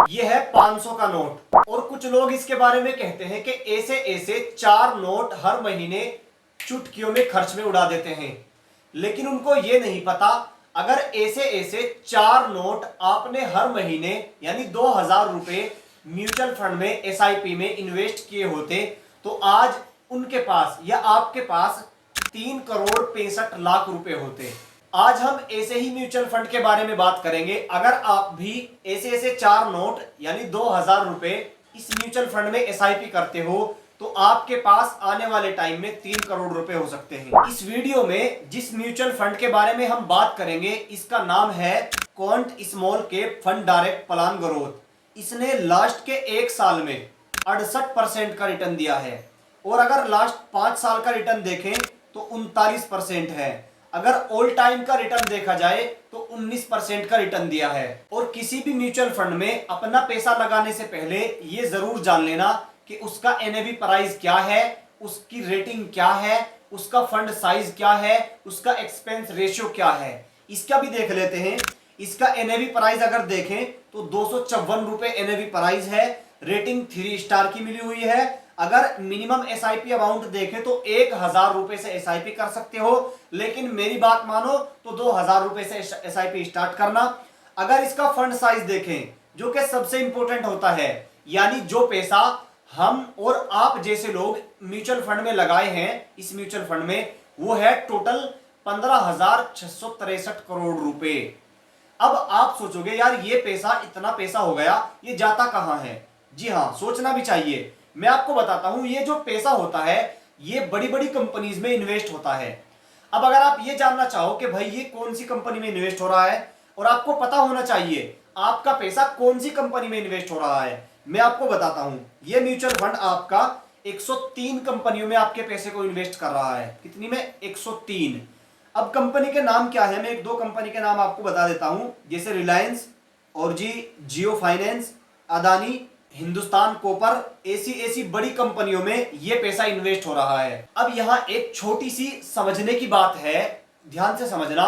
ये है 500 का नोट। और कुछ लोग इसके बारे में कहते हैं कि ऐसे ऐसे 4 नोट हर महीने चुटकियों में खर्च में उड़ा देते हैं, लेकिन उनको ये नहीं पता अगर ऐसे ऐसे 4 नोट आपने हर महीने यानी 2000 रुपए म्यूचुअल फंड में एसआईपी में इन्वेस्ट किए होते तो आज उनके पास या आपके पास 3 करोड़ 65 लाख रुपए होते। आज हम ऐसे ही म्यूचुअल फंड के बारे में बात करेंगे। अगर आप भी ऐसे ऐसे 4 नोट यानी 2000 रुपए इस म्यूचुअल फंड में एसआईपी करते हो तो आपके पास आने वाले टाइम में 3 करोड़ रुपए हो सकते हैं। इस वीडियो में जिस म्यूचुअल फंड के बारे में हम बात करेंगे इसका नाम है quant small cap fund direct plan growth. इसने लास्ट के 1 साल में 68% का रिटर्न दिया है और अगर लास्ट 5 साल का रिटर्न देखें तो 39% है। अगर ऑल टाइम का रिटर्न देखा जाए तो 19% का रिटर्न दिया है। और किसी भी म्यूचुअल फंड में अपना पैसा लगाने से पहले ये जरूर जान लेना कि उसका एनएवी प्राइस क्या है, उसकी रेटिंग क्या है, उसका फंड साइज क्या है, उसका एक्सपेंस रेशियो क्या है, इसका भी देख लेते हैं। इसका एनएवी प्राइस अगर देखें तो 254 रुपए एनएवी प्राइस है। रेटिंग 3 स्टार की मिली हुई है। अगर मिनिमम एसआईपी अमाउंट देखें तो 1000 रुपए से एसआईपी कर सकते हो, लेकिन मेरी बात मानो तो 2000 रुपए से एसआईपी स्टार्ट करना। अगर इसका फंड साइज देखें जो कि सबसे इंपॉर्टेंट होता है, यानी जो पैसा हम और आप जैसे लोग म्यूचुअल फंड में लगाए हैं इस म्यूचुअल फंड में, वो है टोटल 15,663 करोड़ रुपए। अब आप सोचोगे यार ये पैसा, इतना पैसा हो गया, ये जाता कहां है? जी हां, सोचना भी चाहिए। मैं आपको बताता हूं, ये जो पैसा होता है ये बड़ी बड़ी कंपनीज में इन्वेस्ट होता है। अब अगर आप ये जानना चाहो कि भाई ये कौन सी कंपनी में इन्वेस्ट हो रहा है और आपको पता होना चाहिए आपका पैसा कौन सी कंपनी में इन्वेस्ट हो रहा है, मैं आपको बताता हूं। ये म्यूचुअल फंड आपका 103 कंपनियों में आपके पैसे को इन्वेस्ट कर रहा है। कितनी में? 103। अब कंपनी के नाम क्या है, मैं 1-2 कंपनी के नाम आपको बता देता हूं, जैसे रिलायंस, औरजी, जियो फाइनेंस, अदानी, हिंदुस्तान कॉपर। ऐसी बड़ी कंपनियों में यह पैसा इन्वेस्ट हो रहा है। अब यहां एक छोटी सी समझने की बात है, ध्यान से समझना।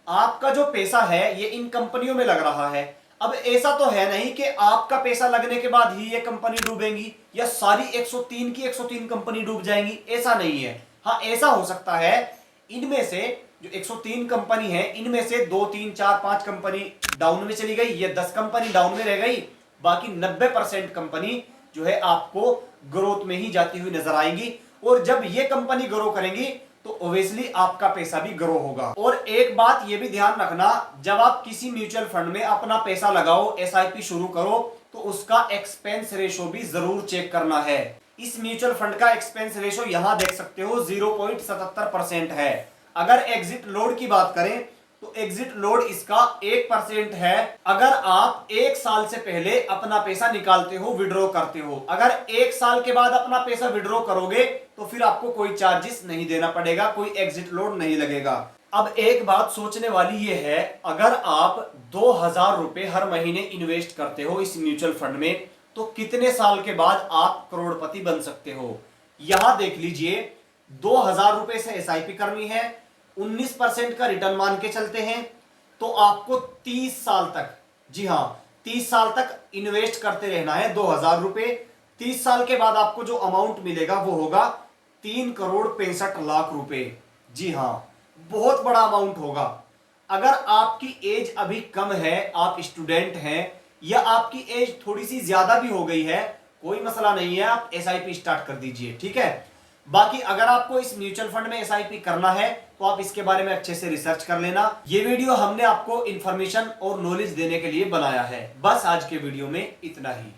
आपका जो पैसा है ये इन कंपनियों में लग रहा है। अब ऐसा तो है नहीं कि आपका पैसा लगने के बाद ही ये कंपनी डूबेंगी या सारी 103 की 103 कंपनी डूब जाएंगी, ऐसा नहीं है। हाँ, ऐसा हो सकता है इनमें से जो 103 कंपनी है इनमें से 2, 3, 4, 5 कंपनी डाउन में चली गई, ये 10 कंपनी डाउन में रह गई, बाकी 90% कंपनी जो है आपको ग्रोथ में ही जाती हुई नजर आएंगी। और जब ये कंपनी ग्रो करेंगी तो ऑब्वियसली आपका पैसा भी ग्रो होगा। और एक बात ये भी ध्यान रखना, जब आप किसी म्यूचुअल फंड में अपना पैसा लगाओ, एसआईपी शुरू करो, तो उसका एक्सपेंस रेशो भी जरूर चेक करना है। इस म्यूचुअल फंड का एक्सपेंस रेशो यहां देख सकते हो 0.77% है। अगर एग्जिट लोड की बात करें तो एग्जिट लोड इसका 1% है। अगर आप 1 साल से पहले अपना पैसा निकालते हो, विड्रॉ करते हो, अगर 1 साल के बाद अपना पैसा विड्रॉ करोगे तो फिर आपको कोई चार्जेस नहीं देना पड़ेगा, कोई एग्जिट लोड नहीं लगेगा। अब एक बात सोचने वाली ये है, अगर आप 2000 रुपए हर महीने इन्वेस्ट करते हो इस म्यूचुअल फंड में तो कितने साल के बाद आप करोड़पति बन सकते हो? यहां देख लीजिए, 2000 रुपए से एसआईपी करनी है, 19% का रिटर्न मान के चलते हैं तो आपको 30 साल तक, जी हां 30 साल तक इन्वेस्ट करते रहना है 2000 रुपए। 30 साल के बाद आपको जो अमाउंट मिलेगा वो होगा 3 करोड़ 65 लाख रुपए। जी हां, बहुत बड़ा अमाउंट होगा। अगर आपकी एज अभी कम है, आप स्टूडेंट हैं, या आपकी एज थोड़ी सी ज्यादा भी हो गई है, कोई मसला नहीं है, आप एसआईपी स्टार्ट कर दीजिए, ठीक है। बाकी अगर आपको इस म्यूचुअल फंड में एसआईपी करना है तो आप इसके बारे में अच्छे से रिसर्च कर लेना। ये वीडियो हमने आपको इंफॉर्मेशन और नॉलेज देने के लिए बनाया है। बस आज के वीडियो में इतना ही।